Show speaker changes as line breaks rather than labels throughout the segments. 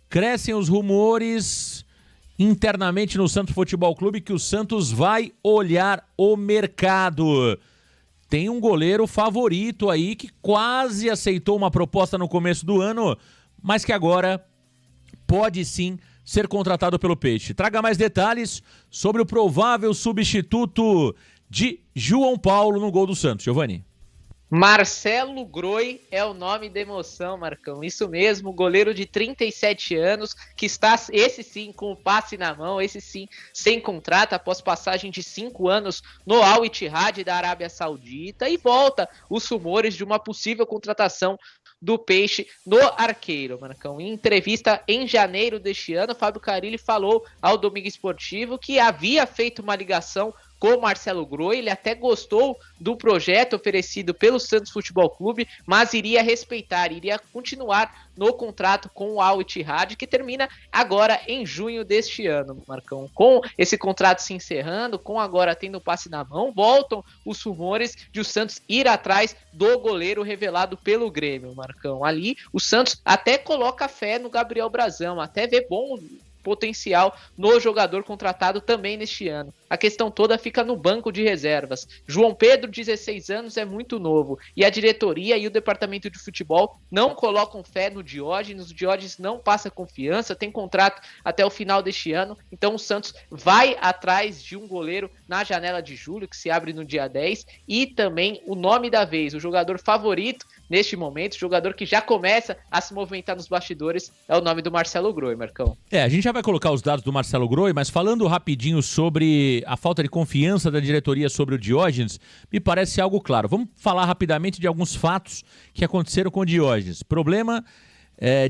Crescem os rumores internamente no Santos Futebol Clube que o Santos vai olhar o mercado. Tem um goleiro favorito aí que quase aceitou uma proposta no começo do ano, mas que agora pode sim ser contratado pelo Peixe. Traga mais detalhes sobre o provável substituto de João Paulo no gol do Santos. Giovani.
Marcelo Groi é o nome da emoção, Marcão. Isso mesmo, goleiro de 37 anos, que está, esse sim, com o passe na mão, esse sim, sem contrato, após passagem de 5 anos no Al Ittihad da Arábia Saudita, e volta os rumores de uma possível contratação do Peixe no arqueiro, Marcão. Em entrevista em janeiro deste ano, Fábio Carille falou ao Domingo Esportivo que havia feito uma ligação com o Marcelo Groi, ele até gostou do projeto oferecido pelo Santos Futebol Clube, mas iria respeitar, iria continuar no contrato com o Al Ittihad, que termina agora em junho deste ano, Marcão. Com esse contrato se encerrando, com agora tendo o passe na mão, voltam os rumores de o Santos ir atrás do goleiro revelado pelo Grêmio, Marcão. Ali, o Santos até coloca fé no Gabriel Brazão, até vê bom potencial no jogador contratado também neste ano. A questão toda fica no banco de reservas. João Pedro, 16 anos, é muito novo. E a diretoria e o departamento de futebol não colocam fé no Diógenes. O Diógenes não passa confiança, tem contrato até o final deste ano. Então o Santos vai atrás de um goleiro na janela de julho, que se abre no dia 10. E também o nome da vez, o jogador favorito neste momento, o jogador que já começa a se movimentar nos bastidores, é o nome do Marcelo Groi, Marcão.
A gente já vai colocar os dados do Marcelo Groi, mas falando rapidinho sobre a falta de confiança da diretoria sobre o Diógenes, me parece algo claro. Vamos falar rapidamente de alguns fatos que aconteceram com o Diógenes. Problema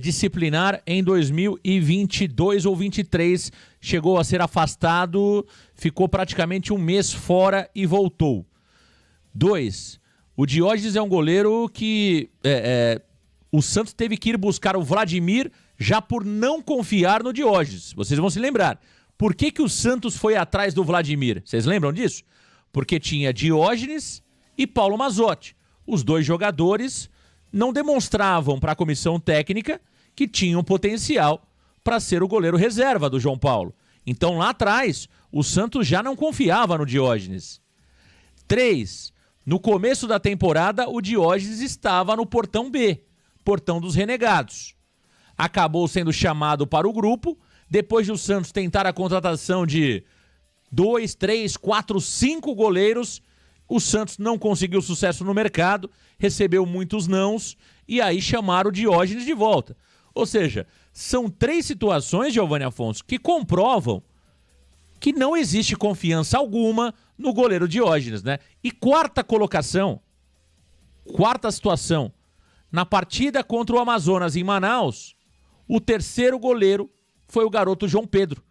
disciplinar em 2022 ou 2023, chegou a ser afastado, ficou praticamente um mês fora e voltou. 2. O Diógenes é um goleiro que o Santos teve que ir buscar o Vladimir já por não confiar no Diógenes. Vocês vão se lembrar. Por que o Santos foi atrás do Vladimir? Vocês lembram disso? Porque tinha Diógenes e Paulo Mazzotti. Os dois jogadores não demonstravam para a comissão técnica que tinham potencial para ser o goleiro reserva do João Paulo. Então lá atrás, o Santos já não confiava no Diógenes. 3. No começo da temporada, o Diógenes estava no portão B, portão dos renegados. Acabou sendo chamado para o grupo, depois de o Santos tentar a contratação de 2, 3, 4, 5 goleiros, o Santos não conseguiu sucesso no mercado, recebeu muitos nãos e aí chamaram o Diógenes de volta. Ou seja, são 3 situações, Giovanni Afonso, que comprovam que não existe confiança alguma no goleiro Diógenes, né? E quarta situação, na partida contra o Amazonas em Manaus, o terceiro goleiro foi o garoto João Pedro,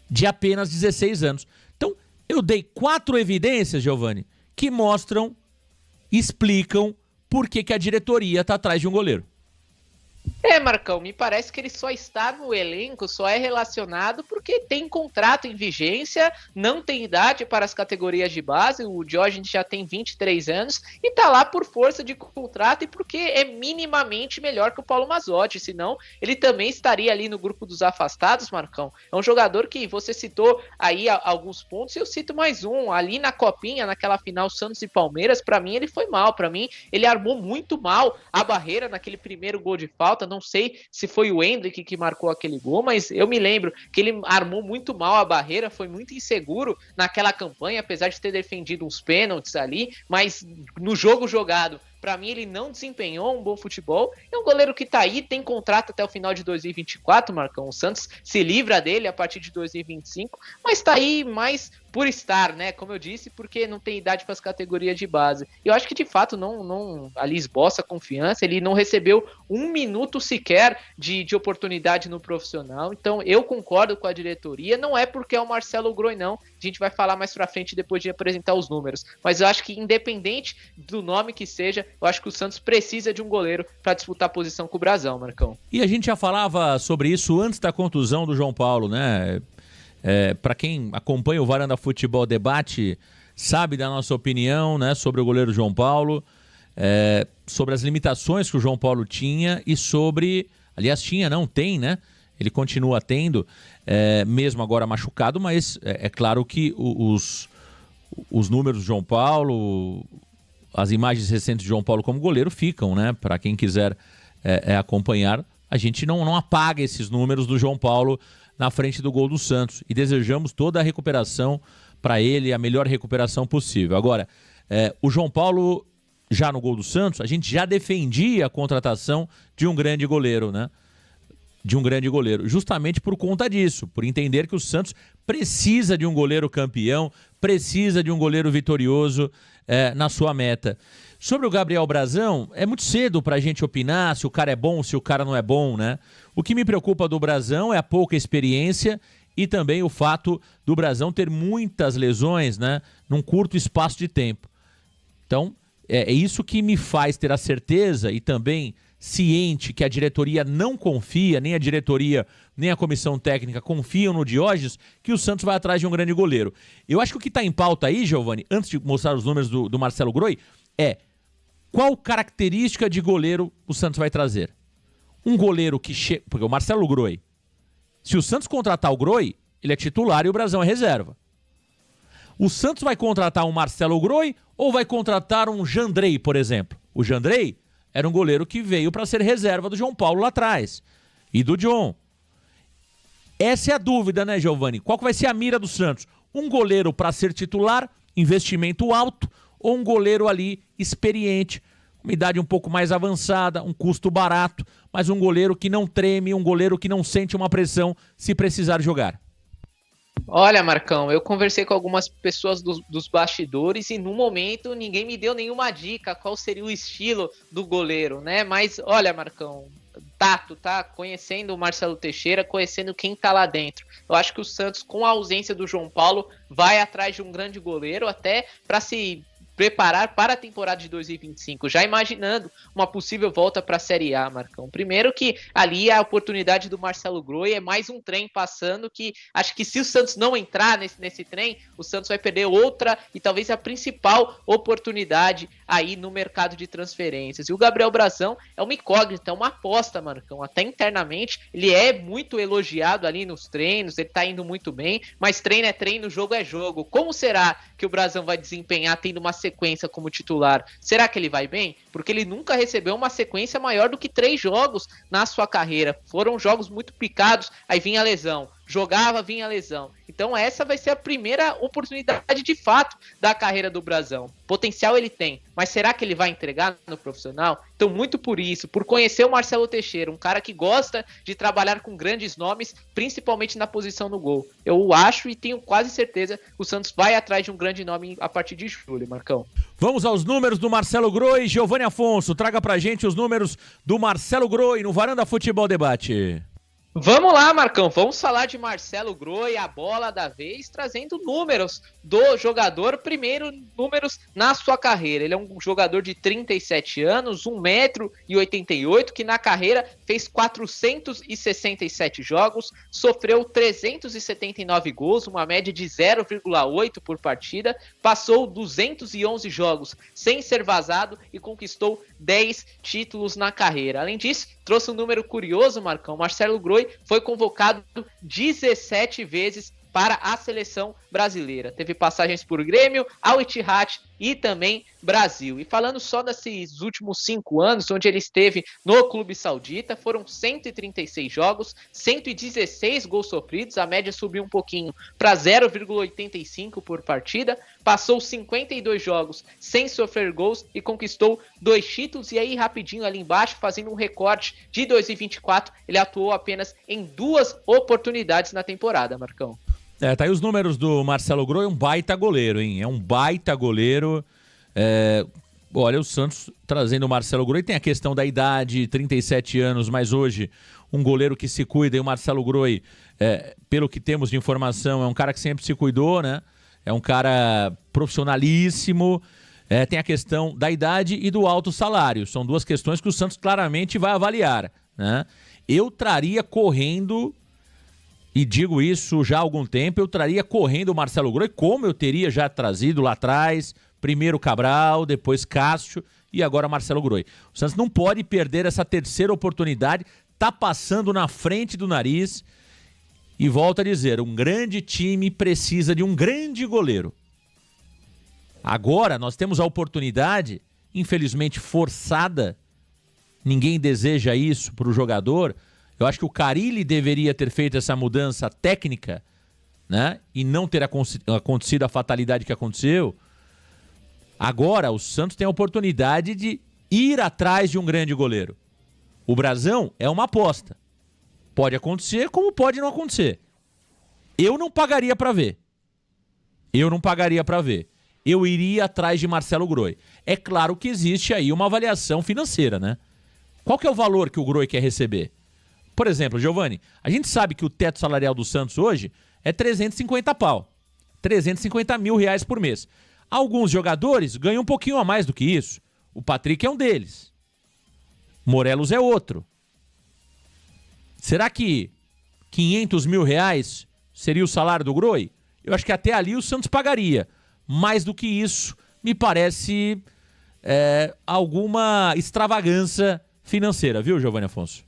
de apenas 16 anos. Então, eu dei 4 evidências, Giovani, que mostram, explicam por que a diretoria está atrás de um goleiro.
Marcão, me parece que ele só está no elenco, só é relacionado porque tem contrato em vigência, não tem idade para as categorias de base, o Diógenes já tem 23 anos e está lá por força de contrato e porque é minimamente melhor que o Paulo Mazzotti, senão ele também estaria ali no grupo dos afastados, Marcão. É um jogador que você citou aí alguns pontos e eu cito mais um, ali na Copinha, naquela final Santos e Palmeiras, para mim ele foi mal, para mim ele armou muito mal a barreira naquele primeiro gol de falta, não sei se foi o Endrick que marcou aquele gol, mas eu me lembro que ele armou muito mal a barreira, foi muito inseguro naquela campanha, apesar de ter defendido uns pênaltis ali, mas no jogo jogado, para mim ele não desempenhou um bom futebol. É um goleiro que tá aí, tem contrato até o final de 2024, Marcão. O Santos se livra dele a partir de 2025, mas tá aí mais por estar, né? Como eu disse, porque não tem idade para as categorias de base. Eu acho que de fato não ali esboça confiança, ele não recebeu um minuto sequer de oportunidade no profissional. Então eu concordo com a diretoria, não é porque é o Marcelo Groi, não. A gente vai falar mais pra frente depois de apresentar os números. Mas eu acho que independente do nome que seja, eu acho que o Santos precisa de um goleiro para disputar a posição com o Brazão, Marcão.
E a gente já falava sobre isso antes da contusão do João Paulo, né? Para quem acompanha o Varanda Futebol Debate, sabe da nossa opinião, né, sobre o goleiro João Paulo, sobre as limitações que o João Paulo tinha e sobre Aliás, não tem, né? Ele continua tendo, mesmo agora machucado, mas é claro que os números do João Paulo, as imagens recentes de João Paulo como goleiro ficam, né? Para quem quiser acompanhar, a gente não apaga esses números do João Paulo na frente do gol do Santos. E desejamos toda a recuperação para ele, a melhor recuperação possível. Agora, o João Paulo, já no gol do Santos, a gente já defendia a contratação de um grande goleiro, né? De um grande goleiro, justamente por conta disso, por entender que o Santos precisa de um goleiro campeão, precisa de um goleiro vitorioso na sua meta. Sobre o Gabriel Brazão, é muito cedo pra gente opinar se o cara é bom, se o cara não é bom, né? O que me preocupa do Brazão é a pouca experiência e também o fato do Brazão ter muitas lesões, né, num curto espaço de tempo. Então, é isso que me faz ter a certeza e também ciente que a diretoria não confia, nem a diretoria, nem a comissão técnica confiam no Diógenes, que o Santos vai atrás de um grande goleiro. Eu acho que o que está em pauta aí, Giovani, antes de mostrar os números do Marcelo Groi, qual característica de goleiro o Santos vai trazer? Um goleiro que chega... Porque o Marcelo Groi, se o Santos contratar o Groi, ele é titular e o Brazão é reserva. O Santos vai contratar um Marcelo Groi ou vai contratar um Jandrei, por exemplo? O Jandrei era um goleiro que veio para ser reserva do João Paulo lá atrás. E do John. Essa é a dúvida, né, Giovani? Qual que vai ser a mira do Santos? Um goleiro para ser titular, investimento alto, ou um goleiro ali experiente, uma idade um pouco mais avançada, um custo barato, mas um goleiro que não treme, um goleiro que não sente uma pressão se precisar jogar?
Olha, Marcão, eu conversei com algumas pessoas dos bastidores e no momento ninguém me deu nenhuma dica qual seria o estilo do goleiro, né? Mas olha, Marcão, Tato, tá? Conhecendo o Marcelo Teixeira, conhecendo quem tá lá dentro. Eu acho que o Santos, com a ausência do João Paulo, vai atrás de um grande goleiro até para se preparar para a temporada de 2025, já imaginando uma possível volta para a Série A, Marcão. Primeiro que ali a oportunidade do Marcelo Groi é mais um trem passando que acho que se o Santos não entrar nesse trem, o Santos vai perder outra e talvez a principal oportunidade aí no mercado de transferências. E o Gabriel Brazão é uma incógnita, é uma aposta, Marcão. Até internamente ele é muito elogiado ali nos treinos, ele tá indo muito bem, mas treino é treino, jogo é jogo. Como será que o Brazão vai desempenhar tendo uma sequência como titular? Será que ele vai bem? Porque ele nunca recebeu uma sequência maior do que 3 jogos na sua carreira. Foram jogos muito picados, aí vinha a lesão. Jogava, vinha a lesão. Então essa vai ser a primeira oportunidade de fato da carreira do Brazão. Potencial ele tem, mas será que ele vai entregar no profissional? Então muito por isso, por conhecer o Marcelo Teixeira, um cara que gosta de trabalhar com grandes nomes, principalmente na posição no gol. Eu acho e tenho quase certeza que o Santos vai atrás de um grande nome a partir de julho, Marcão.
Vamos aos números do Marcelo Groi. Giovani Afonso, traga pra gente os números do Marcelo Groi no Varanda Futebol Debate.
Vamos lá, Marcão, vamos falar de Marcelo Groi, a bola da vez, trazendo números do jogador, primeiro números na sua carreira. Ele é um jogador de 37 anos, 1,88 m, que na carreira fez 467 jogos, sofreu 379 gols, uma média de 0,8 por partida, passou 211 jogos sem ser vazado e conquistou 10 títulos na carreira. Além disso, trouxe um número curioso, Marcão. Marcelo Groi foi convocado 17 vezes para a seleção brasileira. Teve passagens por Grêmio, Al Ittihad e também Brasil. E falando só desses últimos 5 anos, onde ele esteve no Clube Saudita, foram 136 jogos, 116 gols sofridos, a média subiu um pouquinho para 0,85 por partida, passou 52 jogos sem sofrer gols e conquistou 2 títulos. E aí, rapidinho ali embaixo, fazendo um recorte de 2024, ele atuou apenas em 2 oportunidades na temporada, Marcão.
Tá aí os números do Marcelo Groi, um baita goleiro, hein? É um baita goleiro. Olha, o Santos trazendo o Marcelo Groi, tem a questão da idade, 37 anos, mas hoje um goleiro que se cuida, e o Marcelo Groi, pelo que temos de informação, é um cara que sempre se cuidou, né? É um cara profissionalíssimo. Tem a questão da idade e do alto salário. São 2 questões que o Santos claramente vai avaliar, né? Eu traria correndo... E digo isso já há algum tempo, eu traria correndo o Marcelo Groi, como eu teria já trazido lá atrás, primeiro Cabral, depois Cássio e agora Marcelo Groi. O Santos não pode perder essa terceira oportunidade tá passando na frente do nariz. E volto a dizer, um grande time precisa de um grande goleiro. Agora nós temos a oportunidade, infelizmente forçada, ninguém deseja isso para o jogador. Eu acho que o Carille deveria ter feito essa mudança técnica, né? E não ter acontecido a fatalidade que aconteceu. Agora o Santos tem a oportunidade de ir atrás de um grande goleiro. O Brasão é uma aposta. Pode acontecer como pode não acontecer. Eu não pagaria para ver. Eu iria atrás de Marcelo Groi. É claro que existe aí uma avaliação financeira, né? Qual que é o valor que o Groi quer receber? Por exemplo, Giovani, a gente sabe que o teto salarial do Santos hoje é 350 pau. 350 mil reais por mês. Alguns jogadores ganham um pouquinho a mais do que isso. O Patrick é um deles. Morelos é outro. Será que 500 mil reais seria o salário do Groi? Eu acho que até ali o Santos pagaria. Mais do que isso, me parece alguma extravagância financeira, viu, Giovanni Afonso?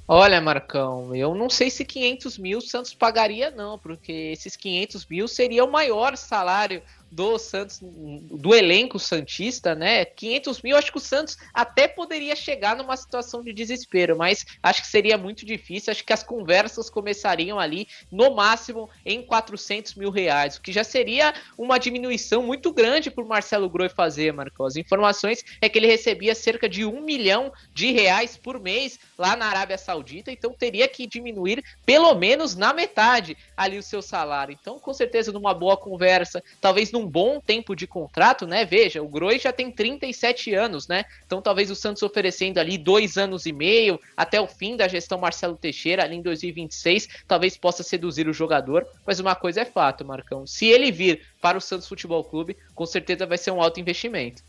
Olha, Marcão, eu não sei se 500 mil o Santos pagaria não, porque esses 500 mil seria o maior salário do Santos, do elenco santista, né? 500 mil, acho que o Santos até poderia chegar numa situação de desespero, mas acho que seria muito difícil, acho que as conversas começariam ali, no máximo, em 400 mil reais, o que já seria uma diminuição muito grande para o Marcelo Groi fazer, Marcão. As informações é que ele recebia cerca de 1 milhão de reais por mês lá na Arábia Saudita, então teria que diminuir pelo menos na metade ali o seu salário. Então, com certeza, numa boa conversa, talvez num bom tempo de contrato, né? Veja, o Groi já tem 37 anos, né? Então talvez o Santos oferecendo ali 2 anos e meio até o fim da gestão Marcelo Teixeira, ali em 2026, talvez possa seduzir o jogador, mas uma coisa é fato, Marcão, se ele vir para o Santos Futebol Clube, com certeza vai ser um alto investimento.